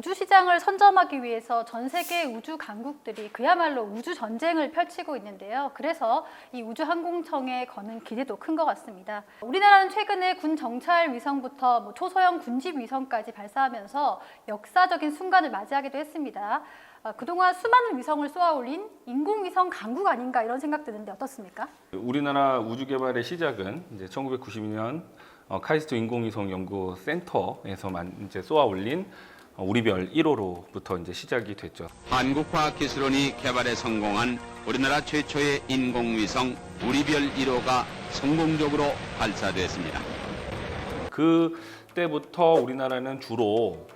우주 시장을 선점하기 위해서 전 세계 우주 강국들이 그야말로 우주 전쟁을 펼치고 있는데요. 그래서 이 우주항공청에 거는 기대도 큰 것 같습니다. 우리나라는 최근에 군 정찰 위성부터 초소형 군집 위성까지 발사하면서 역사적인 순간을 맞이하기도 했습니다. 그동안 수많은 위성을 쏘아올린 인공위성 강국 아닌가 이런 생각 드는데 어떻습니까? 우리나라 우주 개발의 시작은 이제 1992년 카이스트 인공위성 연구센터에서만 이제 쏘아올린 우리별 1호로부터 이제 시작이 됐죠. 한국과학기술원이 개발에 성공한 우리나라 최초의 인공위성 우리별 1호가 성공적으로 발사됐습니다. 그때부터 우리나라는 주로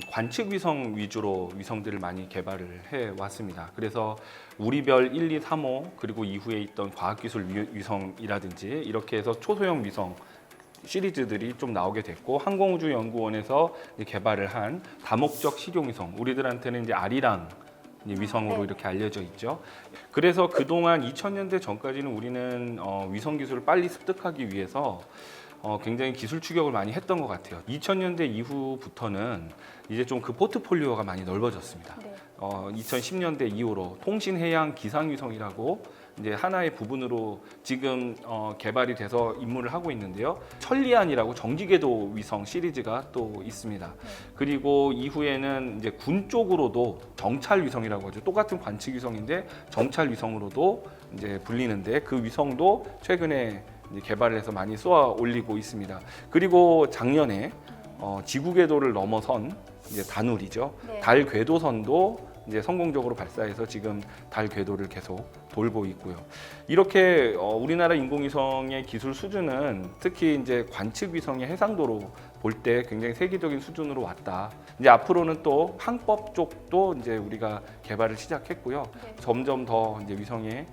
관측 위성 위주로 위성들을 많이 개발을 해 왔습니다. 그래서 우리별 1, 2, 3호 그리고 이후에 있던 과학기술 위성이라든지 이렇게 해서 초소형 위성 시리즈들이 좀 나오게 됐고, 항공우주연구원에서 개발을 한 다목적 실용위성, 우리들한테는 이제 아리랑 위성으로 이렇게 알려져 있죠. 그래서 그동안 2000년대 전까지는 우리는 위성 기술을 빨리 습득하기 위해서 굉장히 기술 추격을 많이 했던 것 같아요. 2000년대 이후부터는 이제 좀 그 포트폴리오가 많이 넓어졌습니다. 2010년대 이후로 통신해양 기상위성이라고 이제 하나의 부분으로 지금 개발이 돼서 임무를 하고 있는데요. 천리안이라고 정지궤도 위성 시리즈가 또 있습니다. 그리고 이후에는 이제 군 쪽으로도 정찰 위성이라고 하죠. 똑같은 관측 위성인데 정찰 위성으로도 이제 불리는데 그 위성도 최근에 이제 개발을 해서 많이 쏘아 올리고 있습니다. 그리고 작년에 지구 궤도를 넘어선 이제 다누리죠. 달 궤도선도 이제 성공적으로 발사해서 지금 달 궤도를 계속 돌고 있고요. 이렇게 우리나라 인공위성의 기술 수준은 특히 이제 관측 위성의 해상도로 볼 때 굉장히 세계적인 수준으로 왔다. 이제 앞으로는 또 항법 쪽도 이제 우리가 개발을 시작했고요. 점점 더 이제 위성의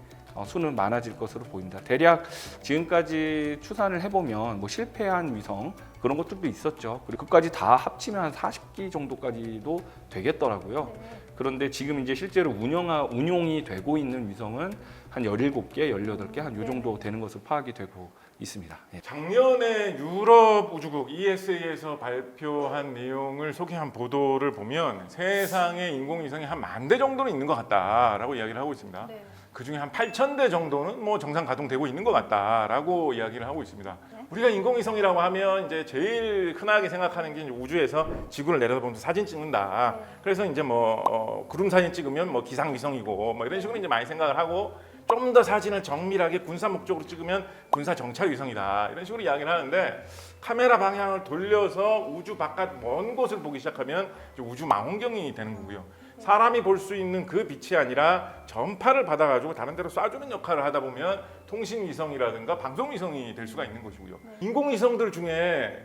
수는 많아질 것으로 보입니다. 대략 지금까지 추산을 해보면 뭐 실패한 위성 그런 것들도 있었죠. 그리고 그까지 다 합치면 한 40기 정도까지도 되겠더라고요. 그런데 지금 이제 실제로 운용이 되고 있는 위성은 한 17개, 18개 한 요 정도 되는 것으로 파악이 되고 있습니다. 작년에 유럽 우주국 ESA에서 발표한 내용을 소개한 보도를 보면 세상에 인공위성이 한 10,000대 정도는 있는 것 같다라고 이야기를 하고 있습니다. 그 중에 한 8,000대 정도는 뭐 정상 가동되고 있는 것 같다라고 이야기를 하고 있습니다. 우리가 인공위성이라고 하면 이제 제일 흔하게 생각하는 게 이제 우주에서 지구를 내려다보면서 사진 찍는다. 그래서 이제 뭐 구름 사진 찍으면 뭐 기상위성이고 뭐 이런 식으로 이제 많이 생각을 하고, 좀 더 사진을 정밀하게 군사 목적으로 찍으면 군사 정찰 위성이다 이런 식으로 이야기를 하는데, 카메라 방향을 돌려서 우주 바깥 먼 곳을 보기 시작하면 이제 우주 망원경이 되는 거고요. 사람이 볼 수 있는 그 빛이 아니라 전파를 받아가지고 다른 데로 쏴주는 역할을 하다 보면 통신위성이라든가 방송위성이 될 수가 있는 것이고요. 인공위성들 중에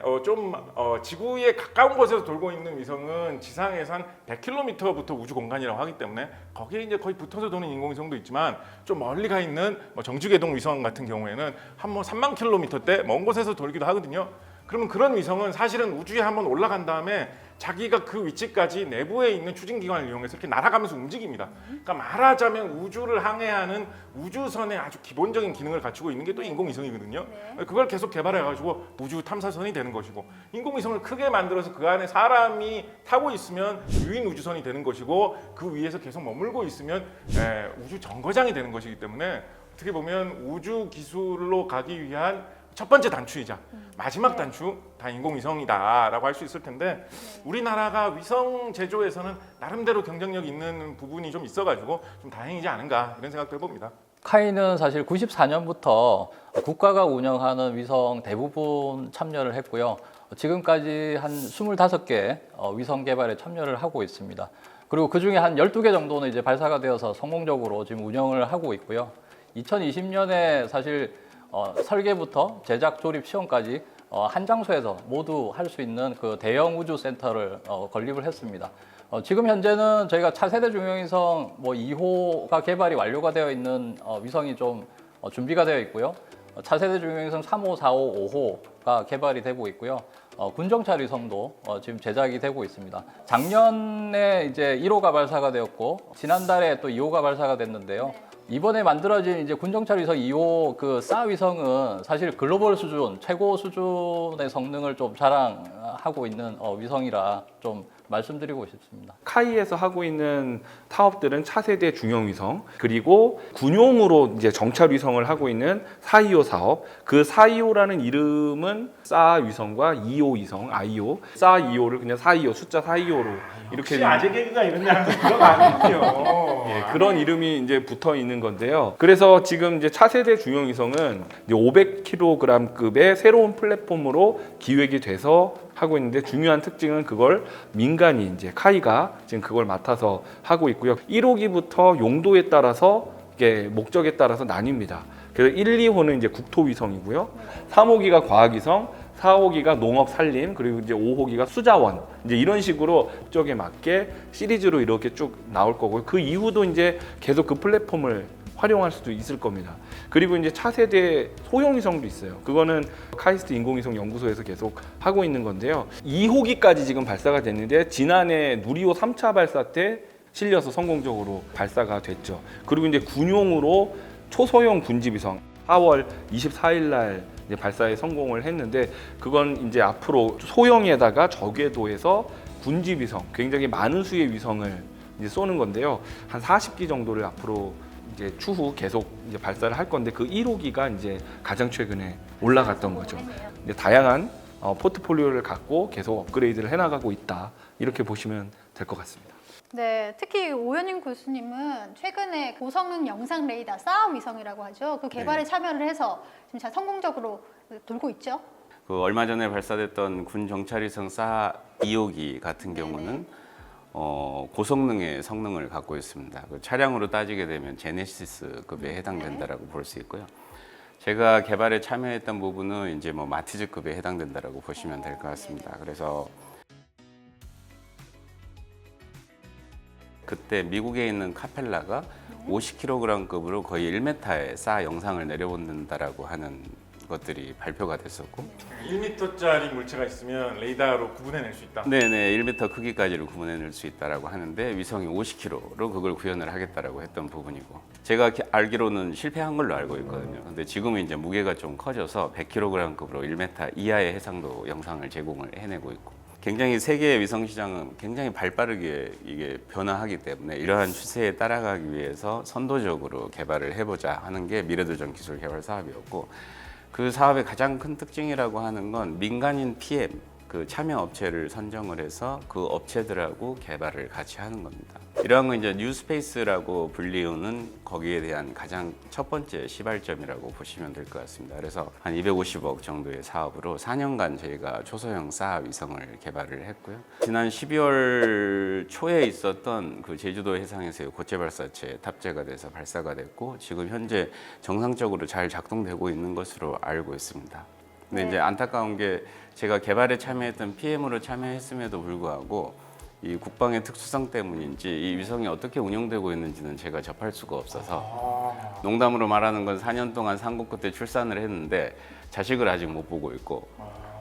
지구에 가까운 곳에서 돌고 있는 위성은 지상에서 한 100km부터 우주 공간이라고 하기 때문에 거기에 이제 거의 붙어서 도는 인공위성도 있지만, 좀 멀리 가 있는 정지궤동 위성 같은 경우에는 한 3만 km대 먼 곳에서 돌기도 하거든요. 그러면 그런 위성은 사실은 우주에 한번 올라간 다음에 자기가 그 위치까지 내부에 있는 추진기관을 이용해서 이렇게 날아가면서 움직입니다. 그러니까 말하자면 우주를 항해하는 우주선의 아주 기본적인 기능을 갖추고 있는 게 또 인공위성이거든요. 그걸 계속 개발해가지고 우주 탐사선이 되는 것이고, 인공위성을 크게 만들어서 그 안에 사람이 타고 있으면 유인 우주선이 되는 것이고, 그 위에서 계속 머물고 있으면 우주 정거장이 되는 것이기 때문에 어떻게 보면 우주 기술로 가기 위한 첫 번째 단추이자 마지막 단추 다 인공위성이다라고 할 수 있을 텐데, 우리나라가 위성 제조에서는 나름대로 경쟁력 있는 부분이 좀 있어가지고 좀 다행이지 않은가 이런 생각도 해봅니다. 카이는 사실 94년부터 국가가 운영하는 위성 대부분 참여를 했고요. 지금까지 한 25개 위성 개발에 참여를 하고 있습니다. 그리고 그 중에 한 12개 정도는 이제 발사가 되어서 성공적으로 지금 운영을 하고 있고요. 2020년에 사실 설계부터 제작 조립 시험까지 한 장소에서 모두 할 수 있는 그 대형 우주 센터를 건립을 했습니다. 지금 현재는 저희가 차세대 중형위성 2호가 개발이 완료가 되어 있는 위성이 좀 준비가 되어 있고요. 차세대 중형위성 3호, 4호, 5호가 개발이 되고 있고요. 군정찰 위성도 지금 제작이 되고 있습니다. 작년에 이제 1호가 발사가 되었고, 지난달에 또 2호가 발사가 됐는데요. 이번에 만들어진 이제 군정찰 위성 2호 그 사 위성은 사실 글로벌 수준, 최고 수준의 성능을 좀 자랑하고 있는 위성이라 좀 말씀드리고 싶습니다. 카이에서 하고 있는 사업들은 차세대 중형 위성, 그리고 군용으로 이제 정찰 위성을 하고 있는 425 사업. 그 425라는 이름은 싸 위성과 25 위성, IO, 싸 25를 그냥 425 숫자 425로 이렇게 혹시 아재 개그가 이런 데 하는 그런 거 아니군요. 예, 그런 이름이 이제 붙어 있는 건데요. 그래서 지금 이제 차세대 중형 위성은 500kg급의 새로운 플랫폼으로 기획이 돼서 하고 있는데, 중요한 특징은 그걸 민간이 이제 카이가 지금 그걸 맡아서 하고 있고요. 1호기부터 용도에 따라서 이게 목적에 따라서 나뉩니다. 그래서 1, 2호는 이제 국토 위성이고요. 3호기가 과학 위성, 4호기가 농업 산림, 그리고 이제 5호기가 수자원, 이제 이런 식으로 목적에 맞게 시리즈로 이렇게 쭉 나올 거고요. 그 이후도 이제 계속 그 플랫폼을 활용할 수도 있을 겁니다. 그리고 이제 차세대 소형 위성도 있어요. 그거는 카이스트 인공위성 연구소에서 계속 하고 있는 건데요. 2호기까지 지금 발사가 됐는데, 지난해 누리호 3차 발사 때 실려서 성공적으로 발사가 됐죠. 그리고 이제 군용으로 초소형 군집위성 4월 24일 날 이제 발사에 성공을 했는데, 그건 이제 앞으로 소형에다가 저궤도에서 군집위성, 굉장히 많은 수의 위성을 이제 쏘는 건데요. 한 40기 정도를 앞으로 이제 추후 계속 이제 발사를 할 건데, 그 1호기가 이제 가장 최근에 올라갔던 거죠. 이제 다양한 포트폴리오를 갖고 계속 업그레이드를 해나가고 있다, 이렇게 보시면 될 것 같습니다. 네, 특히 오현임 교수님은 최근에 고성능 영상 레이더 싸움 위성이라고 하죠. 그 개발에 참여를 해서 지금 잘 성공적으로 돌고 있죠. 그 얼마 전에 발사됐던 군 정찰위성 싸 2호기 같은 경우는 고성능의 성능을 갖고 있습니다. 그 차량으로 따지게 되면 제네시스급에 해당된다라고 볼 수 있고요. 제가 개발에 참여했던 부분은 이제 뭐 마티즈급에 해당된다라고 보시면 될 것 같습니다. 그래서 그때 미국에 있는 카펠라가 50kg급으로 거의 1m의 싸 영상을 내려본다라고 하는 것들이 발표가 됐었고, 1m짜리 물체가 있으면 레이더로 구분해낼 수 있다. 네네, 1m 크기까지를 구분해낼 수 있다라고 하는데, 위성이 50kg로 그걸 구현을 하겠다라고 했던 부분이고, 제가 알기로는 실패한 걸로 알고 있거든요. 근데 지금은 이제 무게가 좀 커져서 100kg급으로 1m 이하의 해상도 영상을 제공을 해내고 있고, 굉장히 세계 위성 시장은 굉장히 발빠르게 이게 변화하기 때문에 이러한 추세에 따라가기 위해서 선도적으로 개발을 해보자 하는 게 미래도전 기술 개발 사업이었고, 그 사업의 가장 큰 특징이라고 하는 건 민간인 PM, 그 참여 업체를 선정을 해서 그 업체들하고 개발을 같이 하는 겁니다. 이러한 건 이제 뉴스페이스라고 불리우는 거기에 대한 가장 첫 번째 시발점이라고 보시면 될 것 같습니다. 그래서 한 250억 정도의 사업으로 4년간 저희가 초소형 싸 위성을 개발을 했고요. 지난 12월 초에 있었던 그 제주도 해상에서의 고체 발사체에 탑재가 돼서 발사가 됐고, 지금 현재 정상적으로 잘 작동되고 있는 것으로 알고 있습니다. 근데 이제 안타까운 게, 제가 개발에 참여했던 PM으로 참여했음에도 불구하고 이 국방의 특수성 때문인지 이 위성이 어떻게 운영되고 있는지는 제가 접할 수가 없어서, 농담으로 말하는 건 4년 동안 상국 끝에 출산을 했는데 자식을 아직 못 보고 있고,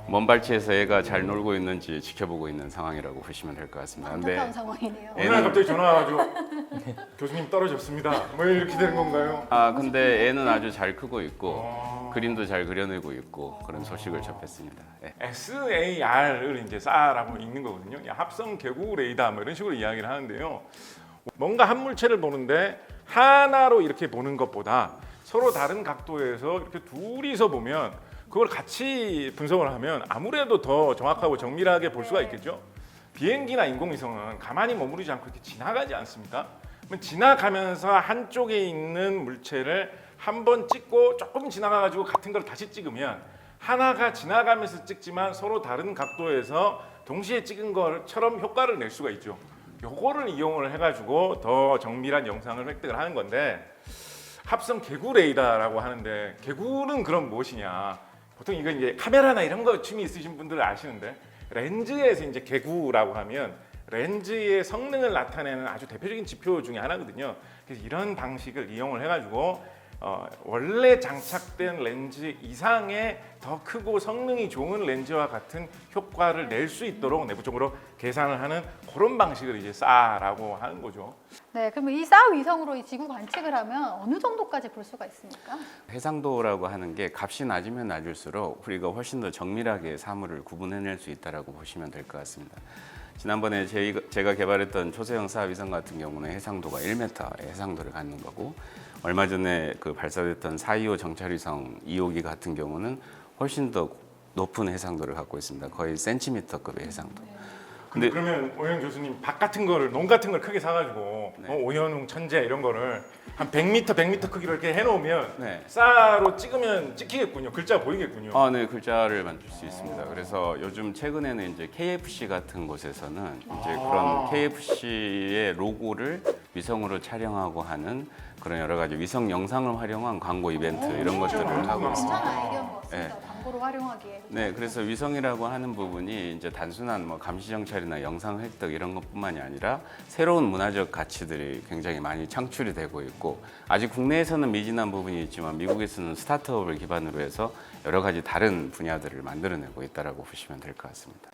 먼 발치에서 애가 잘 놀고 있는지 지켜보고 있는 상황이라고 보시면 될 것 같습니다. 안타까운 상황이네요. 어느 날 갑자기 전화 와가지고 교수님 떨어졌습니다. 뭐 이렇게 되는 건가요? 근데 애는 아주 잘 크고 있고 그림도 잘 그려내고 있고 그런 소식을 접했습니다. 네. SAR을 이제 싸라고 읽는 거거든요. 합성 개구 레이더 뭐 이런 식으로 이야기를 하는데요. 뭔가 한 물체를 보는데 하나로 이렇게 보는 것보다 서로 다른 각도에서 이렇게 둘이서 보면, 그걸 같이 분석을 하면 아무래도 더 정확하고 정밀하게 볼 수가 있겠죠. 비행기나 인공위성은 가만히 머무르지 않고 이렇게 지나가지 않습니까? 지나가면서 한쪽에 있는 물체를 한 번 찍고 조금 지나가가지고 같은 걸 다시 찍으면, 하나가 지나가면서 찍지만 서로 다른 각도에서 동시에 찍은 것처럼 효과를 낼 수가 있죠. 요거를 이용을 해가지고 더 정밀한 영상을 획득을 하는 건데, 합성 개구 레이더라고 하는데, 개구는 그럼 무엇이냐? 보통 이거 이제 카메라나 이런 거 취미 있으신 분들은 아시는데, 렌즈에서 이제 개구라고 하면 렌즈의 성능을 나타내는 아주 대표적인 지표 중에 하나거든요. 그래서 이런 방식을 이용을 해가지고 원래 장착된 렌즈 이상의 더 크고 성능이 좋은 렌즈와 같은 효과를 낼 수 있도록 내부적으로 계산을 하는 그런 방식을 이제 싸라고 하는 거죠. 네, 그럼 이 싸 위성으로 이 지구 관측을 하면 어느 정도까지 볼 수가 있습니까? 해상도라고 하는 게 값이 낮으면 낮을수록 우리가 훨씬 더 정밀하게 사물을 구분해낼 수 있다라고 보시면 될 것 같습니다. 지난번에 제가 개발했던 초소형 사위성 같은 경우는 해상도가 1m의 해상도를 갖는 거고, 얼마 전에 그 발사됐던 425 정찰위성 2호기 같은 경우는 훨씬 더 높은 해상도를 갖고 있습니다. 거의 센티미터급의 해상도. 근데 그러면 오현 교수님 박 같은 거를 농 같은 걸 크게 사가지고 네. 오현웅 천재 이런 거를 한 100m 크기로 이렇게 해놓으면 네. 쌀로 찍으면 찍히겠군요. 글자 보이겠군요. 아, 네, 글자를 만들 수 있습니다. 그래서 요즘 최근에는 이제 KFC 같은 곳에서는 이제 그런 KFC의 로고를 위성으로 촬영하고 하는 그런 여러 가지 위성 영상을 활용한 광고 이벤트 이런 것들을 하고 있습니다. 괜찮은 아이디어인 것 같습니다. 네. 광고로 활용하기에. 네, 그래서 위성이라고 하는 부분이 이제 단순한 뭐 감시 정찰이나 영상 획득 이런 것뿐만이 아니라 새로운 문화적 가치들이 굉장히 많이 창출이 되고 있고, 아직 국내에서는 미진한 부분이 있지만 미국에서는 스타트업을 기반으로 해서 여러 가지 다른 분야들을 만들어내고 있다라고 보시면 될 것 같습니다.